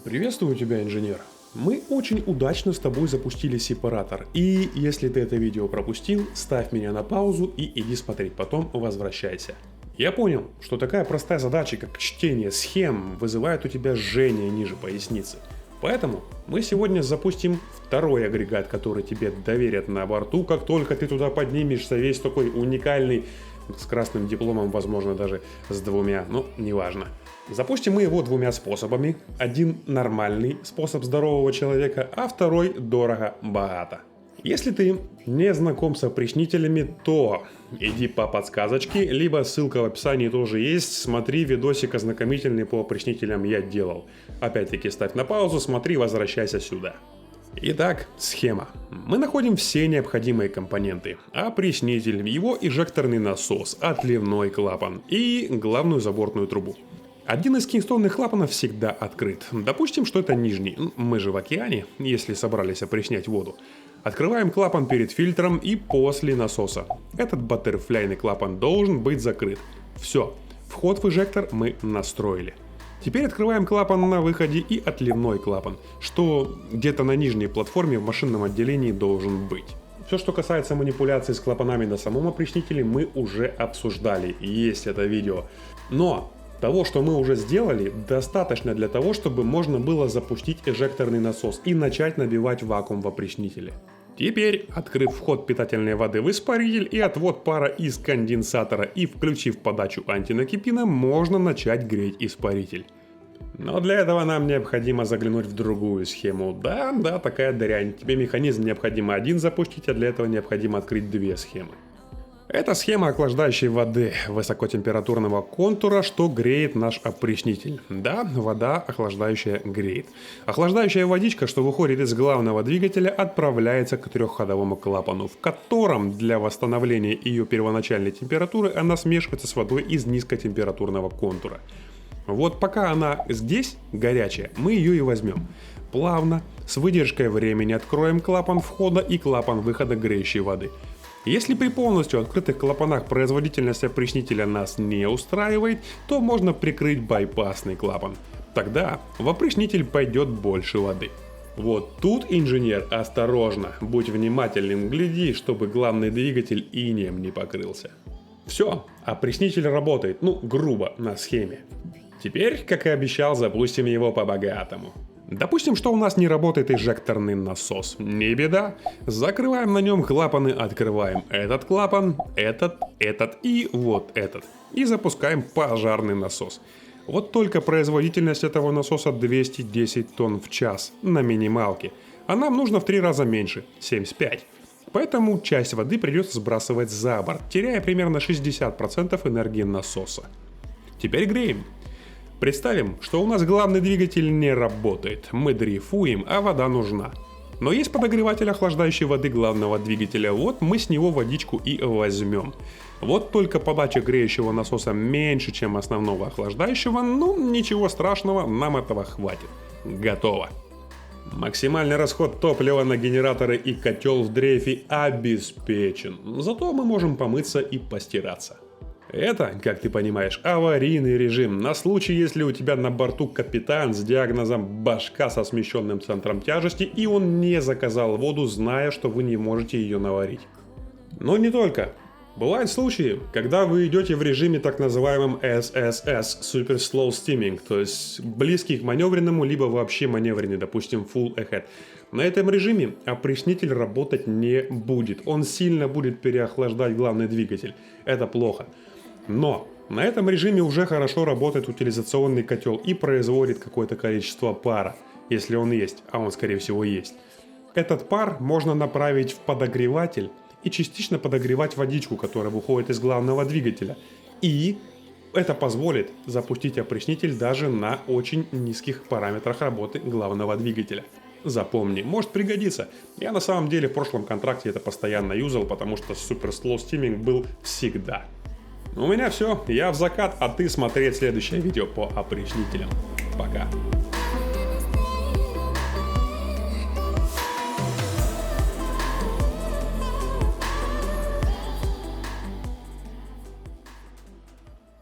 Приветствую тебя, инженер. Мы очень удачно с тобой запустили сепаратор. И если ты это видео пропустил, ставь меня на паузу и иди смотреть, потом возвращайся. Я понял, что такая простая задача, как чтение схем, вызывает у тебя жжение ниже поясницы. Поэтому мы сегодня запустим второй агрегат, который тебе доверят на борту, как только ты туда поднимешься, весь такой уникальный, с красным дипломом, возможно, даже с двумя, но неважно. Запустим мы его двумя способами. Один нормальный способ здорового человека, а второй дорого-богато. Если ты не знаком с опрыскнителями, то иди по подсказочке, либо ссылка в описании тоже есть. Смотри видосик ознакомительный по опрыскнителям я делал. Опять-таки ставь на паузу, смотри, возвращайся сюда. Итак, схема. Мы находим все необходимые компоненты. Опрыскнитель, его эжекторный насос, отливной клапан и главную забортную трубу. Один из кингстонных клапанов всегда открыт. Допустим, что это нижний. Мы же в океане, если собрались опреснять воду. Открываем клапан перед фильтром и после насоса. Этот баттерфляйный клапан должен быть закрыт. Все, вход в эжектор мы настроили. Теперь открываем клапан на выходе и отливной клапан, что где-то на нижней платформе в машинном отделении должен быть. Все, что касается манипуляций с клапанами на самом опрыскнителе, мы уже обсуждали, есть это видео. Но того, что мы уже сделали, достаточно для того, чтобы можно было запустить эжекторный насос и начать набивать вакуум в опрыскнителе. Теперь, открыв вход питательной воды в испаритель и отвод пара из конденсатора и включив подачу антинакипина, можно начать греть испаритель. Но для этого нам необходимо заглянуть в другую схему. Да, такая дрянь. Тебе механизм необходимо один запустить, а для этого необходимо открыть две схемы. Это схема охлаждающей воды высокотемпературного контура, что греет наш опрыскнитель. Да, вода охлаждающая греет. Охлаждающая водичка, что выходит из главного двигателя, отправляется к трехходовому клапану, в котором для восстановления ее первоначальной температуры она смешивается с водой из низкотемпературного контура. Вот пока она здесь горячая, мы ее и возьмем. Плавно, с выдержкой времени откроем клапан входа и клапан выхода греющей воды. Если при полностью открытых клапанах производительность опрыскнителя нас не устраивает, то можно прикрыть байпасный клапан. Тогда в опрыскнитель пойдет больше воды. Вот тут, инженер, осторожно, будь внимательным, гляди, чтобы главный двигатель инеем не покрылся. Все, опрыскнитель работает, грубо, на схеме. Теперь, как и обещал, запустим его по-богатому. Допустим, что у нас не работает эжекторный насос. Не беда. Закрываем на нем клапаны, открываем этот клапан, этот и вот этот. И запускаем пожарный насос. Вот только производительность этого насоса 210 тонн в час на минималке. А нам нужно в 3 раза меньше, 75. Поэтому часть воды придется сбрасывать за борт, теряя примерно 60% энергии насоса. Теперь греем. Представим, что у нас главный двигатель не работает, мы дрейфуем, а вода нужна. Но есть подогреватель охлаждающей воды главного двигателя, вот мы с него водичку и возьмем. Вот только подача греющего насоса меньше, чем основного охлаждающего, ничего страшного, нам этого хватит. Готово. Максимальный расход топлива на генераторы и котел в дрейфе обеспечен, зато мы можем помыться и постираться. Это, как ты понимаешь, аварийный режим на случай, если у тебя на борту капитан с диагнозом башка со смещенным центром тяжести и он не заказал воду, зная, что вы не можете ее наварить. Но не только. Бывают случаи, когда вы идете в режиме так называемом SSS, Super Slow Steaming, то есть близкий к маневренному, либо вообще маневренный, допустим Full Ahead. На этом режиме опрыскнитель работать не будет, он сильно будет переохлаждать главный двигатель. Это плохо. Но на этом режиме уже хорошо работает утилизационный котел и производит какое-то количество пара, если он есть, а он скорее всего есть. Этот пар можно направить в подогреватель и частично подогревать водичку, которая выходит из главного двигателя. И это позволит запустить опрыскнитель даже на очень низких параметрах работы главного двигателя. Запомни, может пригодиться. Я на самом деле в прошлом контракте это постоянно юзал, потому что Super Slow Steaming был всегда. У меня все, я в закат, а ты смотреть следующее видео по опрыскнителям. Пока.